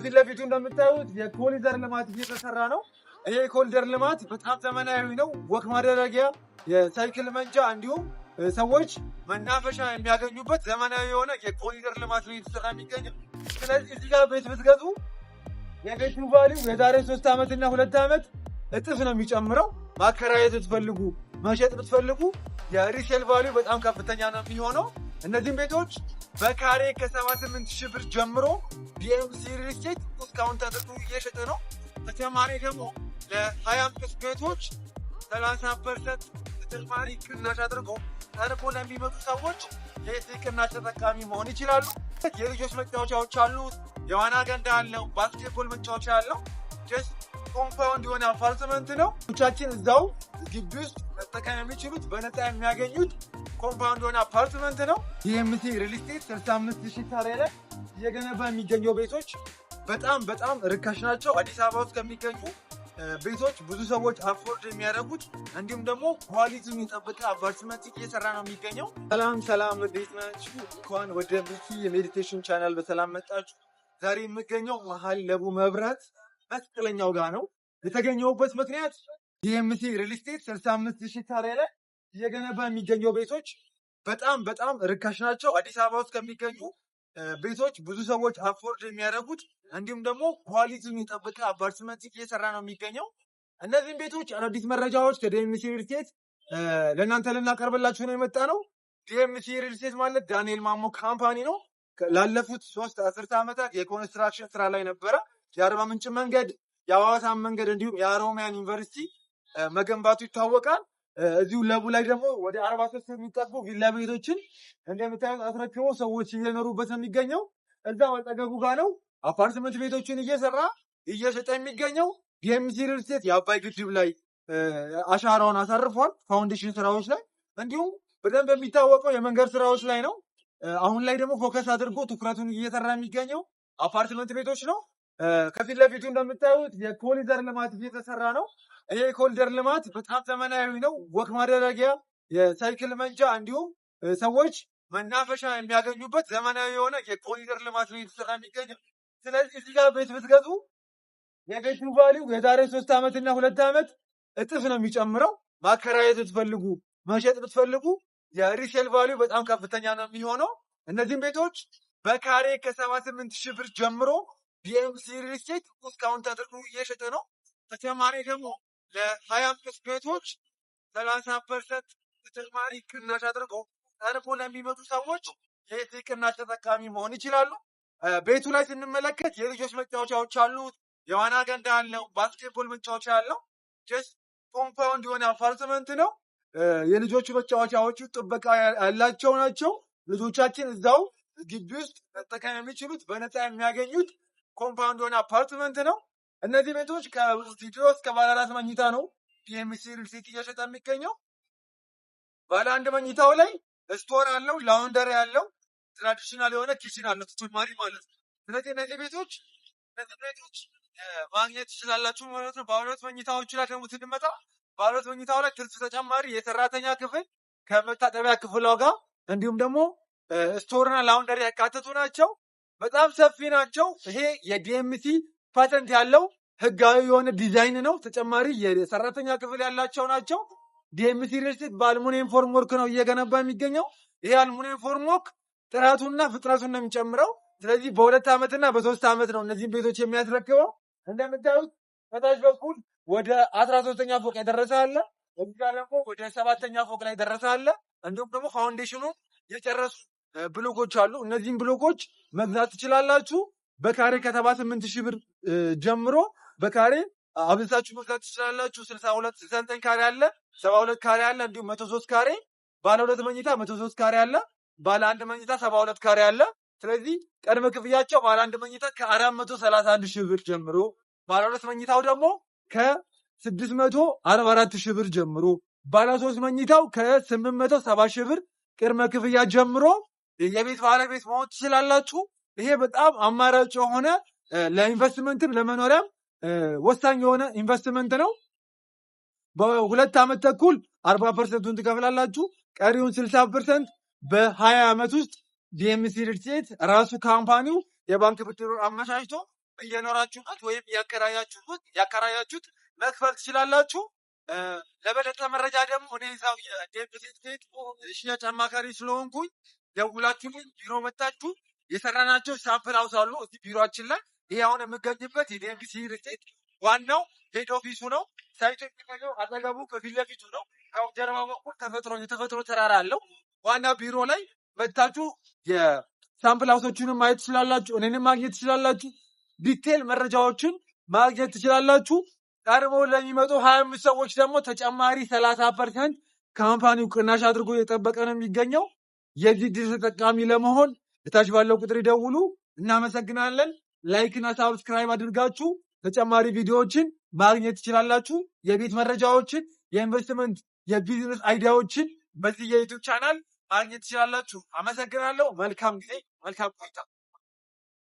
ከፊት ለፊቱ እንደምታዩት የኮሪደር ልማት እየተሰራ ነው። ይሄ የኮሪደር ልማት በጣም ዘመናዊ ነው። ወክ ማድረጊያ፣ የሳይክል መንጃ እንዲሁም ሰዎች መናፈሻ የሚያገኙበት ዘመናዊ የሆነ የኮሪደር ልማት ነው እየተሰራ የሚገኘው። ስለዚህ እዚህ ጋር ቤት ብትገዙ የቤቱ ቫልዩ የዛሬ 3 ዓመት እና 2 ዓመት እጥፍ ነው የሚጨምረው። ማከራየት ብትፈልጉ መሸጥ ብትፈልጉ የሪሴል ቫልዩ በጣም ከፍተኛ ነው የሚሆነው። እነዚህም ቤቶች በካሬ ከ78 ሺህ ብር ጀምሮ ዲኤምሲ ሪል ስቴት ዲስካውንት አድርጎ እየሸጠ ነው። በተጨማሪ ደግሞ ለ25 ቤቶች 30% ተጨማሪ ቅናሽ አድርጎ ቀርቦ ለሚመጡ ሰዎች የዚህ ቅናሽ ተጠቃሚ መሆን ይችላሉ። የልጆች መጫወቻዎች አሉት፣ የዋና ገንዳ አለው፣ ባስኬትቦል መጫወቻ አለው። ጀስት ኮምፓውንድ የሆነ አፓርትመንት ነው። ቻችን እዛው ግቢ ውስጥ መጠቀም የሚችሉት በነፃ የሚያገኙት ኮምፓውንድ የሆነ አፓርትመንት ነው። ዲኤምሲ ሪል ስቴት 65 ሺህ ካሬ ላይ እየገነባ የሚገኘው ቤቶች በጣም ርካሽ ናቸው። አዲስ አበባ ውስጥ ከሚገኙ ቤቶች ብዙ ሰዎች አፎርድ የሚያደርጉት እንዲሁም ደግሞ ኳሊቲውን የጠበቀ አፓርትመንት እየሰራ ነው የሚገኘው። ሰላም እንዴት ናችሁ? እንኳን ወደ ሚኪ የሜዲቴሽን ቻናል በሰላም መጣችሁ። ዛሬ የምገኘው መሀል ለቡ መብራት መስቀለኛው ጋር ነው። የተገኘውበት ምክንያት ዲኤምሲ ሪል ስቴት 65 ሺህ ካሬ ላይ እየገነባ የሚገኘው ቤቶች በጣም ርካሽ ናቸው። አዲስ አበባ ውስጥ ከሚገኙ ቤቶች ብዙ ሰዎች አፎርድ የሚያደርጉት እንዲሁም ደግሞ ኳሊቲውን የጠበቀ አፓርትመንት እየሰራ ነው የሚገኘው። እነዚህም ቤቶች አዳዲስ መረጃዎች ከዲኤምሲ ሪል ስቴት ለእናንተ ልናቀርብላችሁ ነው የመጣ ነው። ዲኤምሲ ሪል ስቴት ማለት ዳንኤል ማሞ ካምፓኒ ነው። ላለፉት 3 አስርተ ዓመታት የኮንስትራክሽን ስራ ላይ ነበረ። የአርባ ምንጭ መንገድ፣ የሐዋሳን መንገድ እንዲሁም የአሮሚያን ዩኒቨርሲቲ መገንባቱ ይታወቃል። እዚሁ ለቡ ላይ ደግሞ ወደ 43 የሚጠጉ ቪላ ቤቶችን እንደምታዩት አስረክቦ ሰዎች እየኖሩበት የሚገኘው እዛው አጠገቡ ጋር ነው። አፓርትመንት ቤቶችን እየሰራ እየሸጠ የሚገኘው ዲኤምሲ ሪል ስቴት የአባይ ግድብ ላይ አሻራውን አሳርፏል። ፋውንዴሽን ስራዎች ላይ እንዲሁም በደንብ የሚታወቀው የመንገድ ስራዎች ላይ ነው። አሁን ላይ ደግሞ ፎከስ አድርጎ ትኩረቱን እየሰራ የሚገኘው አፓርትመንት ቤቶች ነው። ከፊት ለፊቱ እንደምታዩት የኮሪደር ልማት እየተሰራ ነው። ይሄ የኮሪደር ልማት በጣም ዘመናዊ ነው። ወክ ማድረጊያ፣ የሳይክል መንጃ እንዲሁም ሰዎች መናፈሻ የሚያገኙበት ዘመናዊ የሆነ የኮሪደር ልማት ነው እየተሰራ የሚገኘው። ስለዚህ እዚህ ጋር ቤት ብትገዙ የቤቱ ቫልዩ የዛሬ 3 ዓመት እና 2 ዓመት እጥፍ ነው የሚጨምረው። ማከራየት ብትፈልጉ መሸጥ ብትፈልጉ የሪሴል ቫልዩ በጣም ከፍተኛ ነው የሚሆነው። እነዚህም ቤቶች በካሬ ከ78 ሺህ ብር ጀምሮ ዲኤምሲ ሪል ስቴት ዲስካውንት አድርጎ እየሸጠ ነው። ተጨማሪ ደግሞ ለ25 ቤቶች 30% ተጨማሪ ቅናሽ አድርጎ ቀርቦ ለሚመጡ ሰዎች የዚህ ቅናሽ ተጠቃሚ መሆን ይችላሉ። ቤቱ ላይ ስንመለከት የልጆች መጫወቻዎች አሉት፣ የዋና ገንዳ አለው፣ ባስኬትቦል መጫወቻ አለው። ጀስት ኮምፓውንድ የሆነ አፓርትመንት ነው። የልጆቹ መጫወቻዎቹ ጥበቃ ያላቸው ናቸው። ልጆቻችን እዛው ግቢ ውስጥ መጠቀም የሚችሉት በነፃ የሚያገኙት ኮምፓውንድ የሆነ አፓርትመንት ነው። እነዚህ ቤቶች ከስቱዲዮ እስከ ባለ 4 መኝታ ነው ዲኤምሲ ሪል ስቴት እየሸጠ የሚገኘው። ባለ 1 መኝታው ላይ ስቶር አለው፣ ላውንደሪ አለው፣ ትራዲሽናል የሆነ ኪችን አለው ተጨማሪ ማለት ነው። ስለዚህ እነዚህ ቤቶች ማግኘት ትችላላችሁ ማለት ነው። ባለ 2 መኝታዎቹ ላይ ደግሞ ስንመጣ ባለ 2 መኝታው ላይ ትርፍ ተጨማሪ የሰራተኛ ክፍል ከመታጠቢያ ክፍሏ ጋር እንዲሁም ደግሞ ስቶርና ላውንደሪ ያካተቱ ናቸው። በጣም ሰፊ ናቸው። ይሄ የዲኤምሲ ፓተንት ያለው ህጋዊ የሆነ ዲዛይን ነው። ተጨማሪ የሰራተኛ ክፍል ያላቸው ናቸው። ዲኤምሲ ሪል ስቴት በአልሙኒየም ፎርምወርክ ነው እየገነባ የሚገኘው። ይሄ አልሙኒየም ፎርምወርክ ጥራቱና ፍጥነቱን ነው የሚጨምረው። ስለዚህ በ2 ዓመትና በ3 ዓመት ነው እነዚህም ቤቶች የሚያስረክበው። እንደምታዩት ከታች በኩል ወደ 13ኛ ፎቅ የደረሰ አለ። እዚህ ጋር ደግሞ ወደ 7ኛ ፎቅ ላይ ደረሰ አለ። እንዲሁም ደግሞ ፋውንዴሽኑ የጨረሱ ብሎኮች አሉ። እነዚህም ብሎኮች መግዛት ትችላላችሁ። በካሬ ከ78 ሺህ ብር ጀምሮ በካሬ አብዛችሁ መግዛት ትችላላችሁ። 62 69 ካሬ አለ፣ 72 ካሬ አለ፣ እንዲሁም 103 ካሬ ባለ 2 መኝታ 103 ካሬ አለ፣ ባለ 1 መኝታ 72 ካሬ አለ። ስለዚህ ቅድመ ክፍያቸው ባለ 1 መኝታ ከ431 ሺህ ብር ጀምሮ፣ ባለ 2 መኝታው ደግሞ ከ644 ሺህ ብር ጀምሮ፣ ባለ 3 መኝታው ከ870 ሺህ ብር ቅድመ ክፍያ ጀምሮ የቤት ባለቤት መሆን ትችላላችሁ። ይሄ በጣም አማራጭ የሆነ ለኢንቨስትመንትም ለመኖሪያም ወሳኝ የሆነ ኢንቨስትመንት ነው። በ2 ዓመት ተኩል 40% ትከፍላላችሁ። ቀሪውን 60% በ20 ዓመት ውስጥ ዲኤምሲ ሪል ስቴት ራሱ ካምፓኒው የባንክ ብድሩን አመቻችቶ እየኖራችሁበት ወይም ያከራያችሁት መክፈል ትችላላችሁ። ለበለጠ መረጃ ደግሞ እኔ እዛው የዴፕሲት ቤት ሽያጭ አማካሪ ስለሆንኩኝ ደውላችሁልኝ ቢሮ መጣችሁ የሰራናቸው ሳምፕል ሃውስ አሉ እዚህ ቢሮአችን ላይ። ይሄ አሁን የምገኝበት የዴፕሲ ሪቴት ዋናው ሄድ ኦፊሱ ነው። ሳይቱ የሚገኘው አጠገቡ ከፊት ለፊቱ ነው። ያው ጀርባ በኩል የተፈጥሮ ተራራ አለው። ዋና ቢሮ ላይ መጥታችሁ የሳምፕል ሃውሶቹንም ማየት ትችላላችሁ። እኔንም ማግኘት ትችላላችሁ። ዲቴል መረጃዎችን ማግኘት ትችላላችሁ። ቀድሞ ለሚመጡ 25 ሰዎች ደግሞ ተጨማሪ 30% ካምፓኒው ቅናሽ አድርጎ እየጠበቀ ነው የሚገኘው። የዚህ ድል ተጠቃሚ ለመሆን እታች ባለው ቁጥር ይደውሉ። እናመሰግናለን። ላይክ እና ሳብስክራይብ አድርጋችሁ ተጨማሪ ቪዲዮዎችን ማግኘት ትችላላችሁ። የቤት መረጃዎችን፣ የኢንቨስትመንት፣ የቢዝነስ አይዲያዎችን በዚህ የዩቲዩብ ቻናል ማግኘት ትችላላችሁ። አመሰግናለሁ። መልካም ጊዜ፣ መልካም ቆይታ።